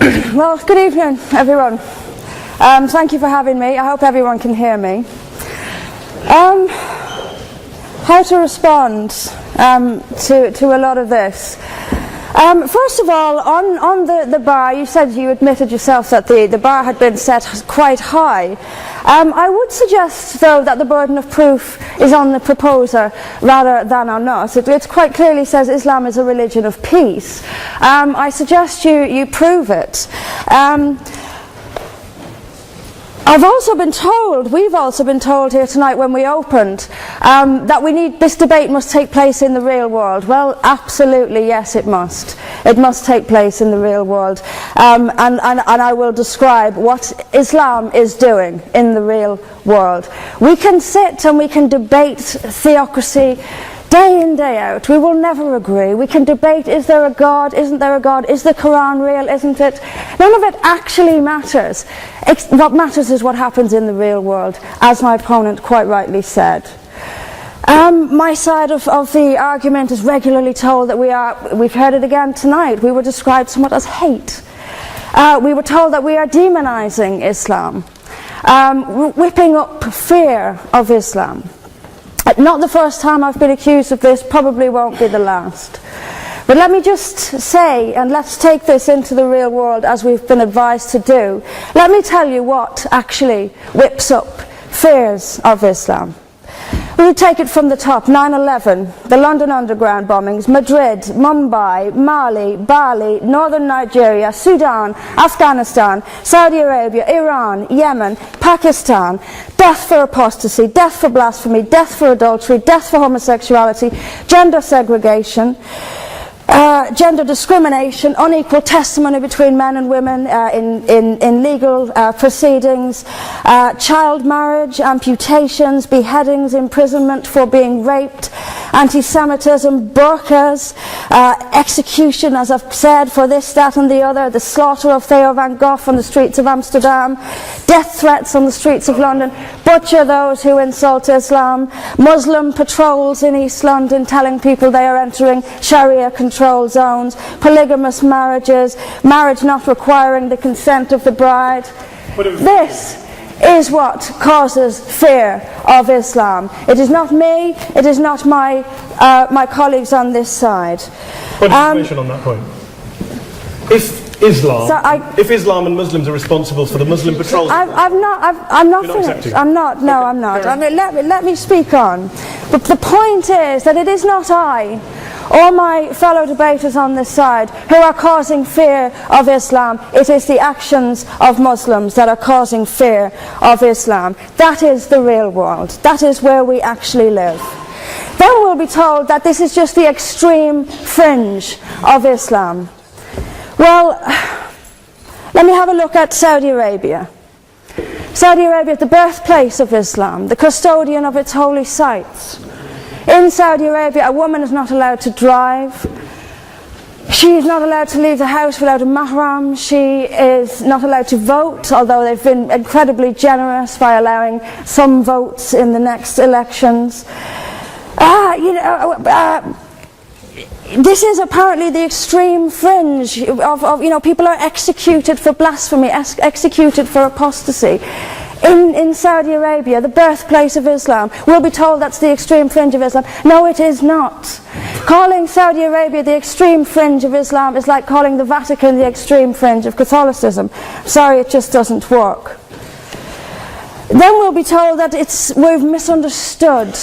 Well, good evening, everyone. Thank you for having me. I hope everyone can hear me. How to respond to a lot of this. First of all, on the bar, you said you admitted yourself that the bar had been set quite high. I would suggest, though, that the burden of proof is on the proposer rather than on us. It quite clearly says Islam is a religion of peace. I suggest you prove it. We've also been told here tonight when we opened that this debate must take place in the real world. Well, absolutely, yes, it must. It must take place in the real world. And I will describe what Islam is doing in the real world. We can sit and we can debate theocracy day in, day out. We will never agree. We can debate, is there a God, isn't there a God, is the Quran real, isn't it? None of it actually matters. What matters is what happens in the real world, as my opponent quite rightly said. My side of the argument is regularly told that we've heard it again tonight, we were described somewhat as hate. We were told that we are demonizing Islam, whipping up fear of Islam. Not the first time I've been accused of this, probably won't be the last. But let me just say, and let's take this into the real world as we've been advised to do, let me tell you what actually whips up fears of Islam. We take it from the top: 9/11, the London Underground bombings, Madrid, Mumbai, Mali, Bali, northern Nigeria, Sudan, Afghanistan, Saudi Arabia, Iran, Yemen, Pakistan, death for apostasy, death for blasphemy, death for adultery, death for homosexuality, gender segregation, gender discrimination, unequal testimony between men and women in legal proceedings, child marriage, amputations, beheadings, imprisonment for being raped, anti-Semitism, burqas, execution, as I've said, for this, that and the other, the slaughter of Theo van Gogh on the streets of Amsterdam, death threats on the streets of London, butcher those who insult Islam, Muslim patrols in East London telling people they are entering Sharia control zones, polygamous marriages, marriage not requiring the consent of the bride. This is what causes fear of Islam. It is not me, it is not my colleagues on this side. What information on that point? If Islam and Muslims are responsible for the Muslim patrols, I'm not finished. I'm not. I mean, let me speak on. But the point is that it is not I or my fellow debaters on this side who are causing fear of Islam. It is the actions of Muslims that are causing fear of Islam. That is the real world. That is where we actually live. Then we'll be told that this is just the extreme fringe of Islam. Well, let me have a look at Saudi Arabia. Saudi Arabia, the birthplace of Islam, the custodian of its holy sites. In Saudi Arabia, a woman is not allowed to drive. She is not allowed to leave the house without a mahram. She is not allowed to vote, although they've been incredibly generous by allowing some votes in the next elections. This is apparently the extreme fringe of people are executed for blasphemy, executed for apostasy. In Saudi Arabia, the birthplace of Islam, we'll be told that's the extreme fringe of Islam. No, it is not. Calling Saudi Arabia the extreme fringe of Islam is like calling the Vatican the extreme fringe of Catholicism. Sorry, it just doesn't work. Then we'll be told that we've misunderstood.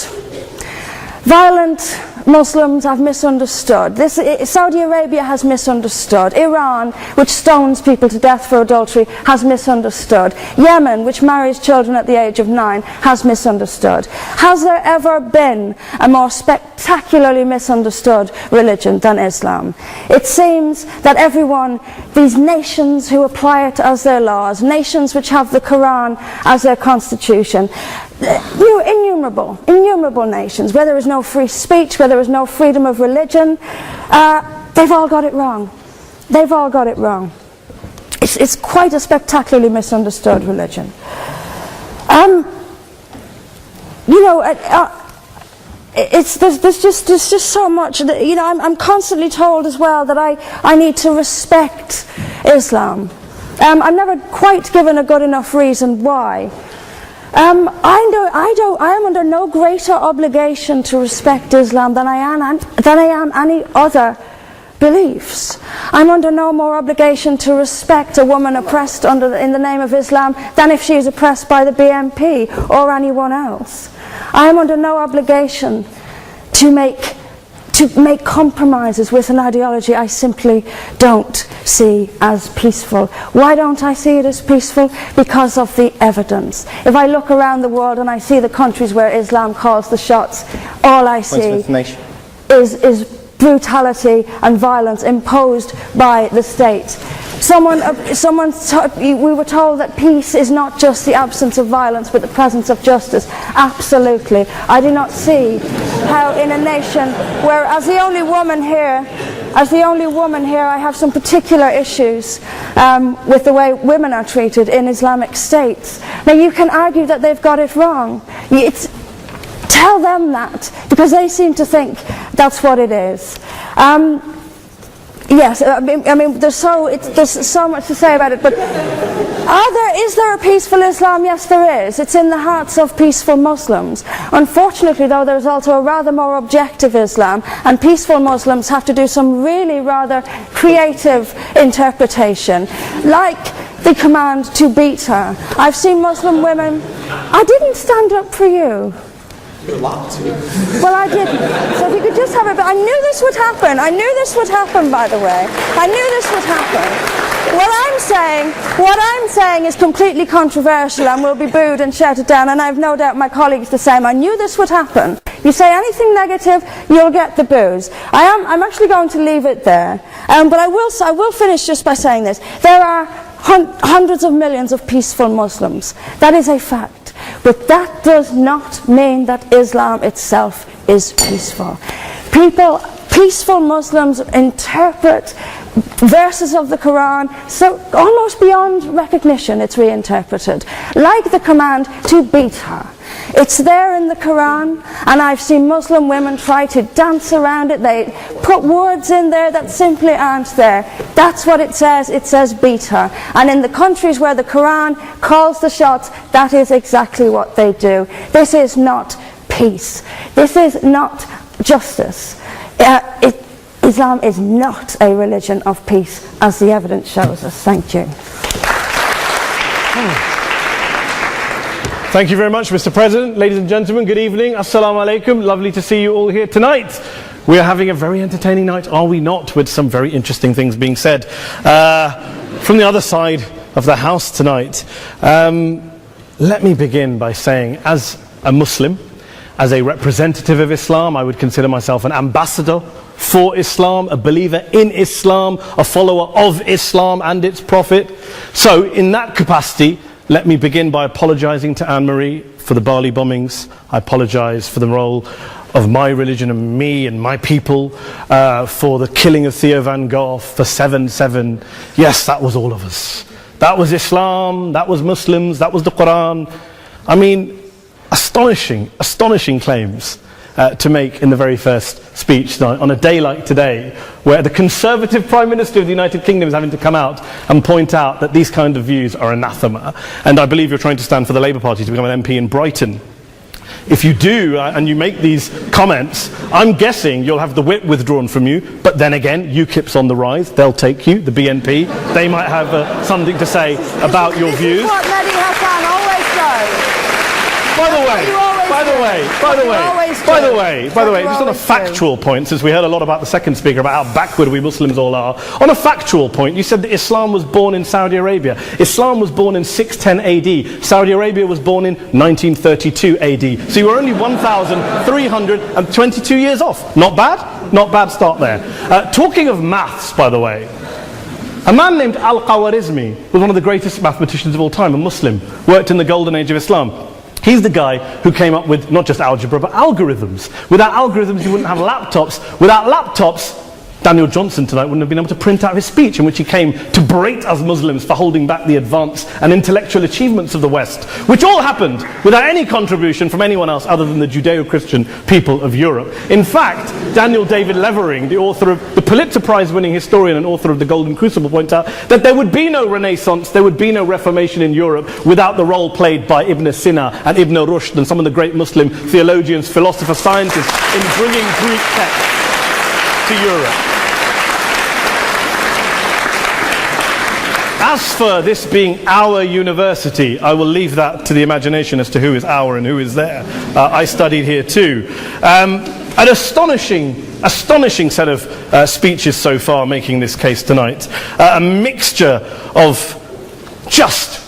Violent Muslims have misunderstood. Saudi Arabia has misunderstood. Iran, which stones people to death for adultery, has misunderstood. Yemen, which marries children at the age of 9, has misunderstood. Has there ever been a more spectacularly misunderstood religion than Islam? It seems that these nations who apply it as their laws, nations which have the Quran as their constitution, innumerable nations, where there is no free speech, where there is no freedom of religion, they've all got it wrong. They've all got it wrong. It's quite a spectacularly misunderstood religion. There's just so much that, I'm constantly told as well that I need to respect Islam. I'm never quite given a good enough reason why. I am under no greater obligation to respect Islam than I am any other beliefs. I'm under no more obligation to respect a woman oppressed in the name of Islam than if she is oppressed by the BNP or anyone else. I am under no obligation to make compromises with an ideology I simply don't see as peaceful. Why don't I see it as peaceful? Because of the evidence. If I look around the world and I see the countries where Islam calls the shots, all I see is brutality and violence imposed by the state. We were told that peace is not just the absence of violence but the presence of justice. Absolutely. I do not see how in a nation where, as the only woman here, I have some particular issues with the way women are treated in Islamic states. Now you can argue that they've got it wrong. Tell them that, because they seem to think that's what it is. Yes, I mean, there's so much to say about it, but is there a peaceful Islam? Yes, there is. It's in the hearts of peaceful Muslims. Unfortunately, though, there's also a rather more objective Islam, and peaceful Muslims have to do some really rather creative interpretation, like the command to beat her. I've seen Muslim women. I didn't stand up for you. You're allowed to. Well, I didn't. So if you could just have it. But I knew this would happen. I knew this would happen, by the way. I knew this would happen. What I'm saying is completely controversial and will be booed and shouted down, and I have no doubt my colleagues the same. I knew this would happen. You say anything negative, you'll get the boos. I'm actually going to leave it there. But I will finish just by saying this. There are hundreds of millions of peaceful Muslims. That is a fact. But that does not mean that Islam itself is peaceful. Peaceful Muslims interpret verses of the Quran so almost beyond recognition. It's reinterpreted, like the command to beat her. It's there in the Quran, and I've seen Muslim women try to dance around it. They put words in there that simply aren't there. That's what it says. It says beat her. And in the countries where the Quran calls the shots, that is exactly what they do. This is not peace. This is not justice. Islam is not a religion of peace, as the evidence shows us. Thank you. Thank you very much, Mr. President. Ladies and gentlemen, good evening. Assalamu alaikum. Lovely to see you all here tonight. We are having a very entertaining night, are we not, with some very interesting things being said from the other side of the house tonight. Let me begin by saying, as a Muslim, as a representative of Islam, I would consider myself an ambassador for Islam, a believer in Islam, a follower of Islam and its Prophet. So in that capacity, let me begin by apologizing to Anne-Marie for the Bali bombings. I apologize for the role of my religion and me and my people, for the killing of Theo van Gogh, for 7/7. Yes, that was all of us. That was Islam, that was Muslims, that was the Quran. I mean, astonishing claims to make in the very first speech on a day like today, where the Conservative Prime Minister of the United Kingdom is having to come out and point out that these kind of views are anathema. And I believe you're trying to stand for the Labour Party to become an MP in Brighton. If you do, and you make these comments, I'm guessing you'll have the whip withdrawn from you, but then again, UKIP's on the rise, they'll take you, the BNP, they might have something to say about your views. This is what Mehdi Hassan always does. By the way, just on a factual point, since we heard a lot about the second speaker, about how backward we Muslims all are, on a factual point, you said that Islam was born in Saudi Arabia. Islam was born in 610 AD. Saudi Arabia was born in 1932 AD. So you were only 1,322 years off. Not bad? Not bad start there. Talking of maths, by the way, a man named Al-Khawarizmi was one of the greatest mathematicians of all time, a Muslim, worked in the golden age of Islam. He's the guy who came up with not just algebra, but algorithms. Without algorithms, you wouldn't have laptops. Without laptops, Daniel Johnson tonight wouldn't have been able to print out his speech in which he came to berate us Muslims for holding back the advance and intellectual achievements of the West, which all happened without any contribution from anyone else other than the Judeo-Christian people of Europe. In fact, Daniel David Levering, the author of the Pulitzer Prize-winning historian and author of The Golden Crucible, points out that there would be no Renaissance, there would be no Reformation in Europe without the role played by Ibn Sina and Ibn Rushd and some of the great Muslim theologians, philosophers, scientists in bringing Greek texts to Europe. As for this being our university, I will leave that to the imagination as to who is our and who is there. I studied here too. An astonishing set of speeches so far making this case tonight. A mixture of just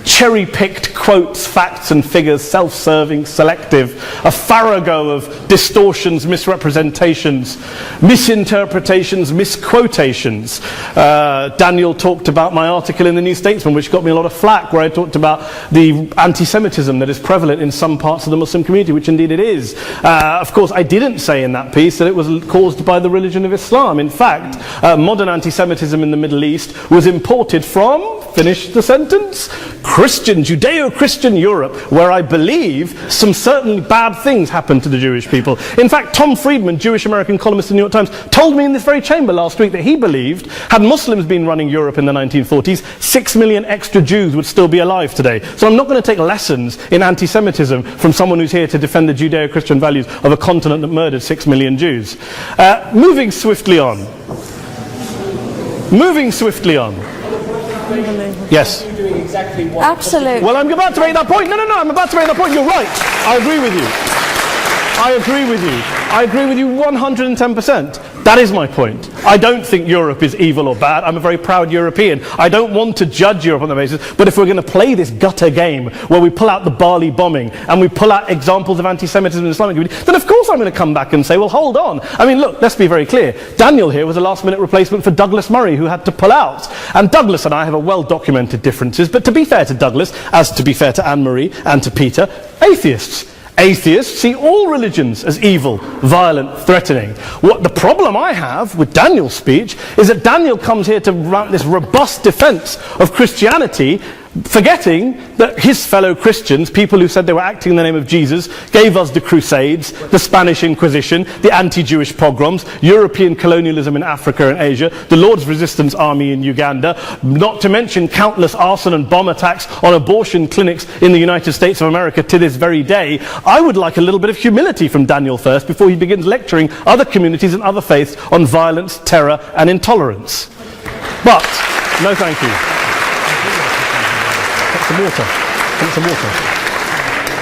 cherry-picked quotes, facts and figures, self-serving, selective, a farrago of distortions, misrepresentations, misinterpretations, misquotations. Daniel talked about my article in the New Statesman, which got me a lot of flack, where I talked about the anti-Semitism that is prevalent in some parts of the Muslim community, which indeed it is. Of course, I didn't say in that piece that it was caused by the religion of Islam. In fact, modern anti-Semitism in the Middle East was imported from, finish the sentence, Christian, Judeo-Christian Europe, where I believe some certainly bad things happened to the Jewish people. In fact, Tom Friedman, Jewish-American columnist in the New York Times, told me in this very chamber last week that he believed, had Muslims been running Europe in the 1940s, 6 million extra Jews would still be alive today. So I'm not going to take lessons in anti-Semitism from someone who's here to defend the Judeo-Christian values of a continent that murdered 6 million Jews. Moving swiftly on. Yes. Absolutely. Well, I'm about to make that point. No, I'm about to make that point. You're right. I agree with you. I agree with you 110%. That is my point. I don't think Europe is evil or bad. I'm a very proud European. I don't want to judge Europe on that basis, but if we're going to play this gutter game where we pull out the Bali bombing and we pull out examples of anti-Semitism in the Islamic community, then of course I'm going to come back and say, well, hold on. I mean, look, let's be very clear. Daniel here was a last-minute replacement for Douglas Murray, who had to pull out. And Douglas and I have a well-documented differences, but to be fair to Douglas, as to be fair to Anne-Marie and to Peter, atheists. Atheists see all religions as evil, violent, threatening. What the problem I have with Daniel's speech is that Daniel comes here to run this robust defense of Christianity, forgetting that his fellow Christians, people who said they were acting in the name of Jesus, gave us the Crusades, the Spanish Inquisition, the anti-Jewish pogroms, European colonialism in Africa and Asia, the Lord's Resistance Army in Uganda, not to mention countless arson and bomb attacks on abortion clinics in the United States of America to this very day. I would like a little bit of humility from Daniel first before he begins lecturing other communities and other faiths on violence, terror and intolerance. But, no thank you. Some water.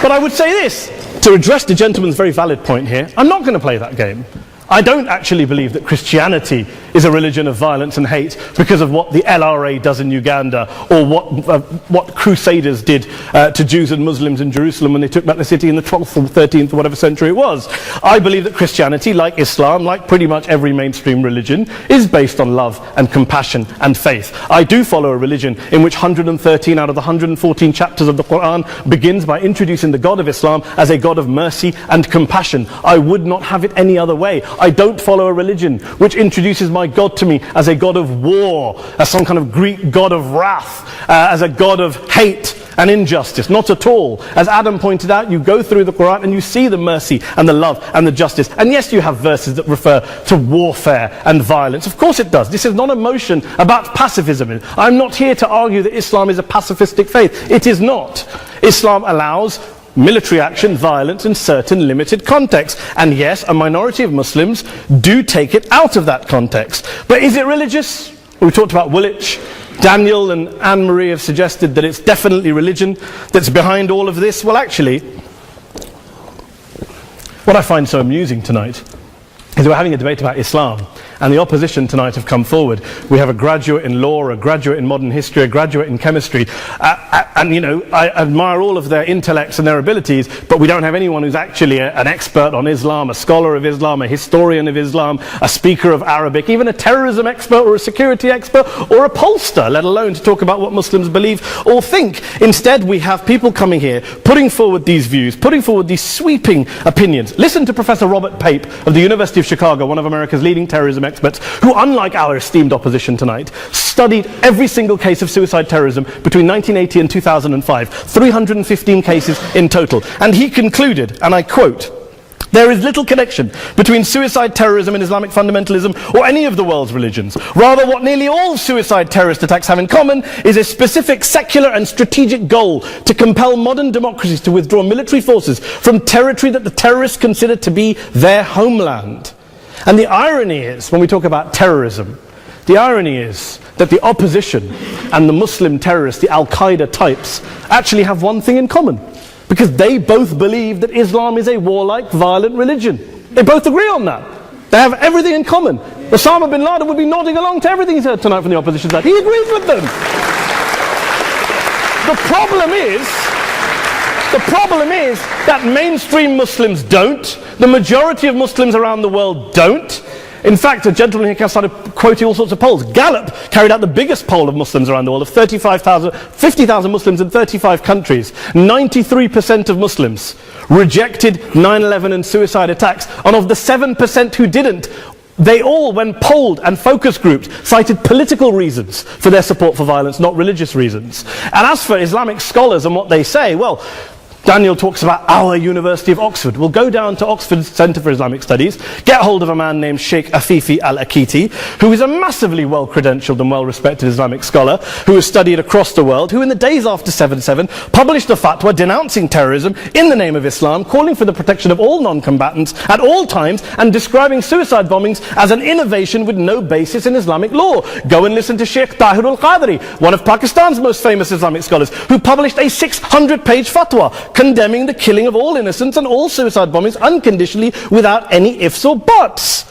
But I would say this, to address the gentleman's very valid point here, I'm not going to play that game. I don't actually believe that Christianity is a religion of violence and hate because of what the LRA does in Uganda or what Crusaders did to Jews and Muslims in Jerusalem when they took back the city in the 12th or 13th or whatever century it was. I believe that Christianity, like Islam, like pretty much every mainstream religion, is based on love and compassion and faith. I do follow a religion in which 113 out of the 114 chapters of the Quran begins by introducing the God of Islam as a God of mercy and compassion. I would not have it any other way. I don't follow a religion which introduces my God to me as a God of war, as some kind of Greek God of wrath, as a God of hate and injustice. Not at all. As Adam pointed out, you go through the Quran and you see the mercy and the love and the justice. And yes, you have verses that refer to warfare and violence. Of course it does. This is not a motion about pacifism. I'm not here to argue that Islam is a pacifistic faith. It is not. Islam allows military action, violence in certain limited contexts. And yes, a minority of Muslims do take it out of that context. But is it religious? We talked about Woolwich. Daniel and Anne-Marie have suggested that it's definitely religion that's behind all of this. Well, actually, what I find so amusing tonight is we're having a debate about Islam, and the opposition tonight have come forward. We have a graduate in law, a graduate in modern history, a graduate in chemistry, and you know, I admire all of their intellects and their abilities, but we don't have anyone who's actually an expert on Islam, a scholar of Islam, a historian of Islam, a speaker of Arabic, even a terrorism expert or a security expert or a pollster, let alone to talk about what Muslims believe or think. Instead, we have people coming here, putting forward these views, putting forward these sweeping opinions. Listen to Professor Robert Pape of the University of Chicago, one of America's leading terrorism experts, experts who, unlike our esteemed opposition tonight, studied every single case of suicide terrorism between 1980 and 2005, 315 cases in total. And he concluded, and I quote, "There is little connection between suicide terrorism and Islamic fundamentalism or any of the world's religions. Rather, what nearly all suicide terrorist attacks have in common is a specific secular and strategic goal to compel modern democracies to withdraw military forces from territory that the terrorists consider to be their homeland." And the irony is, when we talk about terrorism, the irony is that the opposition and the Muslim terrorists, the Al-Qaeda types, actually have one thing in common. Because they both believe that Islam is a warlike, violent religion. They both agree on that. They have everything in common. Osama bin Laden would be nodding along to everything he's heard tonight from the opposition side. He agrees with them. The problem is that mainstream Muslims don't. The majority of Muslims around the world don't. In fact, a gentleman here started quoting all sorts of polls. Gallup carried out the biggest poll of Muslims around the world, of 50,000 Muslims in 35 countries. 93% of Muslims rejected 9/11 and suicide attacks. And of the 7% who didn't, they all, when polled and focus grouped, cited political reasons for their support for violence, not religious reasons. And as for Islamic scholars and what they say, well, Daniel talks about our University of Oxford. We'll go down to Oxford Centre for Islamic Studies, get hold of a man named Sheikh Afifi al-Akiti, who is a massively well-credentialed and well-respected Islamic scholar, who has studied across the world, who in the days after 7/7 published a fatwa denouncing terrorism in the name of Islam, calling for the protection of all non-combatants at all times, and describing suicide bombings as an innovation with no basis in Islamic law. Go and listen to Sheikh Tahir al-Qadri, one of Pakistan's most famous Islamic scholars, who published a 600-page fatwa condemning the killing of all innocents and all suicide bombings unconditionally without any ifs or buts.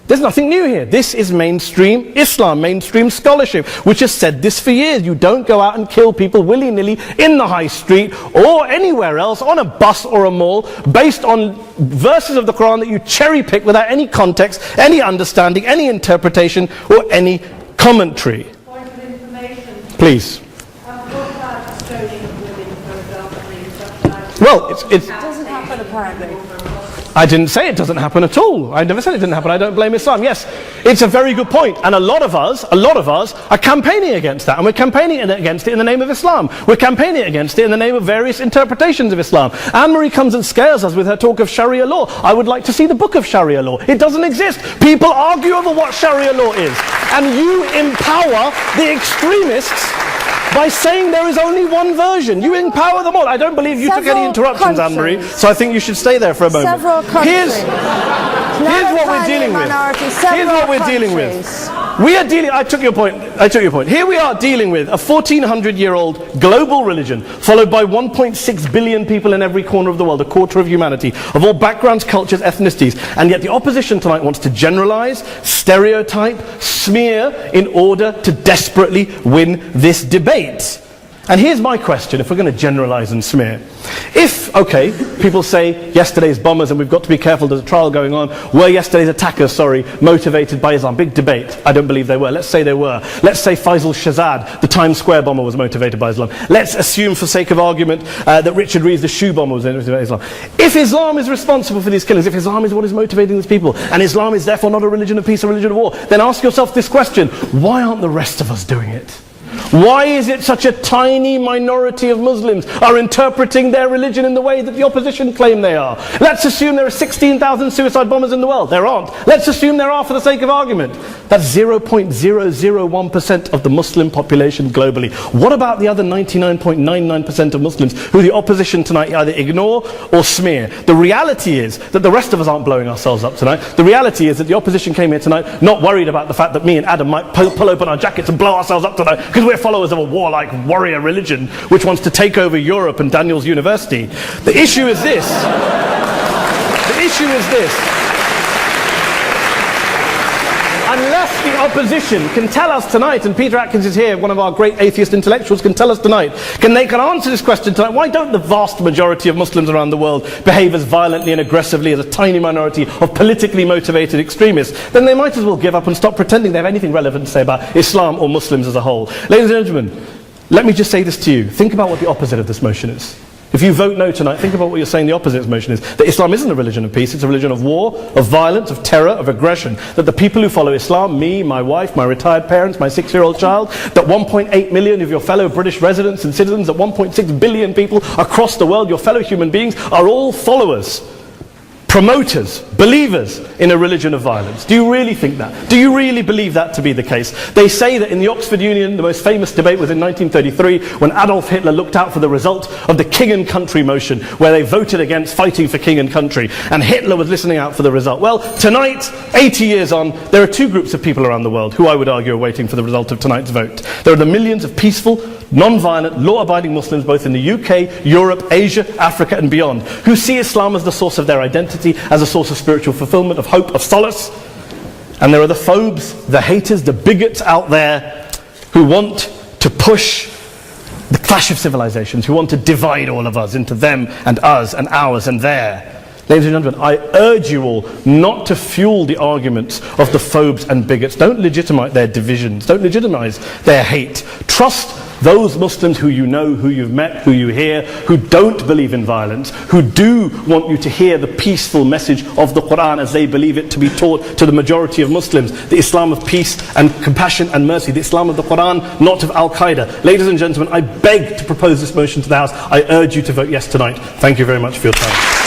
There's nothing new here. This is mainstream Islam, mainstream scholarship, which has said this for years. You don't go out and kill people willy-nilly in the high street or anywhere else, on a bus or a mall, based on verses of the Quran that you cherry-pick without any context, any understanding, any interpretation, or any commentary. Point of information. Please. What about stoning of women, for example, in such Well, It doesn't happen apparently. I didn't say it doesn't happen at all. I never said it didn't happen. I don't blame Islam. Yes, it's a very good point. And a lot of us are campaigning against that. And we're campaigning against it in the name of Islam. We're campaigning against it in the name of various interpretations of Islam. Anne-Marie comes and scares us with her talk of Sharia law. I would like to see the book of Sharia law. It doesn't exist. People argue over what Sharia law is. And you empower the extremists by saying there is only one version. You empower them all. I don't believe you took any interruptions, Anne-Marie, so I think you should stay there for a moment. Several countries. Here's what we're dealing with. Here's what we're dealing with. I took your point. Here we are dealing with a 1400-year-old global religion, followed by 1.6 billion people in every corner of the world, a quarter of humanity, of all backgrounds, cultures, ethnicities. And yet the opposition tonight wants to generalize, stereotype, smear in order to desperately win this debate. And here's my question, if we're going to generalize and smear. If, okay, people say yesterday's bombers, and we've got to be careful, there's a trial going on, were yesterday's attackers, motivated by Islam? Big debate. I don't believe they were. Let's say they were. Let's say Faisal Shahzad, the Times Square bomber, was motivated by Islam. Let's assume, for sake of argument, that Richard Reeves, the shoe bomber, was motivated by Islam. If Islam is responsible for these killings, if Islam is what is motivating these people, and Islam is therefore not a religion of peace, a religion of war, then ask yourself this question: why aren't the rest of us doing it? Why is it such a tiny minority of Muslims are interpreting their religion in the way that the opposition claim they are? Let's assume there are 16,000 suicide bombers in the world. There aren't. Let's assume there are for the sake of argument. That's 0.001% of the Muslim population globally. What about the other 99.99% of Muslims who the opposition tonight either ignore or smear? The reality is that the rest of us aren't blowing ourselves up tonight. The reality is that the opposition came here tonight not worried about the fact that me and Adam might pull open our jackets and blow ourselves up tonight because we're followers of a warlike warrior religion which wants to take over Europe and Daniel's university. The issue is this. Unless the opposition can tell us tonight, and Peter Atkins is here, one of our great atheist intellectuals, can tell us tonight, they can answer this question tonight: why don't the vast majority of Muslims around the world behave as violently and aggressively as a tiny minority of politically motivated extremists? Then they might as well give up and stop pretending they have anything relevant to say about Islam or Muslims as a whole. Ladies and gentlemen, let me just say this to you. Think about what the opposite of this motion is. If you vote no tonight, think about what you're saying the opposite motion is. That Islam isn't a religion of peace, it's a religion of war, of violence, of terror, of aggression. That the people who follow Islam, me, my wife, my retired parents, my 6-year-old child, that 1.8 million of your fellow British residents and citizens, that 1.6 billion people across the world, your fellow human beings, are all followers, promoters, believers in a religion of violence. Do you really think that? Do you really believe that to be the case? They say that in the Oxford Union, the most famous debate was in 1933 when Adolf Hitler looked out for the result of the King and Country motion, where they voted against fighting for King and Country, and Hitler was listening out for the result. Well, tonight, 80 years on, there are two groups of people around the world who I would argue are waiting for the result of tonight's vote. There are the millions of peaceful, non-violent, law-abiding Muslims both in the UK, Europe, Asia, Africa and beyond, who see Islam as the source of their identity, as a source of spiritual fulfillment, of hope, of solace. And there are the phobes, the haters, the bigots out there who want to push the clash of civilizations, who want to divide all of us into them and us and ours and their. Ladies and gentlemen, I urge you all not to fuel the arguments of the phobes and bigots. Don't legitimize their divisions. Don't legitimize their hate. Trust those Muslims who you know, who you've met, who you hear, who don't believe in violence, who do want you to hear the peaceful message of the Quran as they believe it to be taught to the majority of Muslims. The Islam of peace and compassion and mercy. The Islam of the Quran, not of Al-Qaeda. Ladies and gentlemen, I beg to propose this motion to the House. I urge you to vote yes tonight. Thank you very much for your time.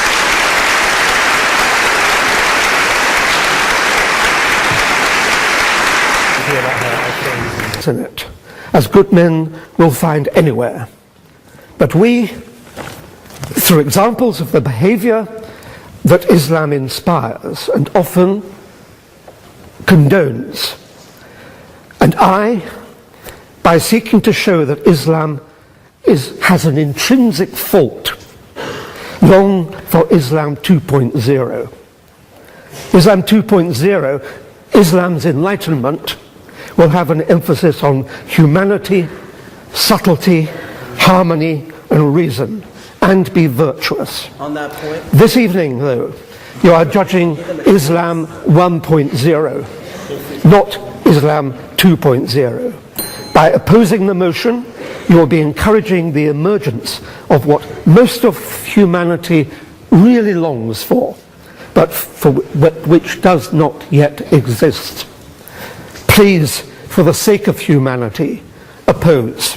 In it, as good men will find anywhere. But we, through examples of the behavior that Islam inspires and often condones, and by seeking to show that Islam has an intrinsic fault, long for Islam 2.0. Islam 2.0, Islam's enlightenment, will have an emphasis on humanity, subtlety, harmony and reason, and be virtuous. On that point, this evening, though, you are judging Islam 1.0, not Islam 2.0. By opposing the motion, you will be encouraging the emergence of what most of humanity really longs for, but for which does not yet exist. Please, for the sake of humanity, oppose.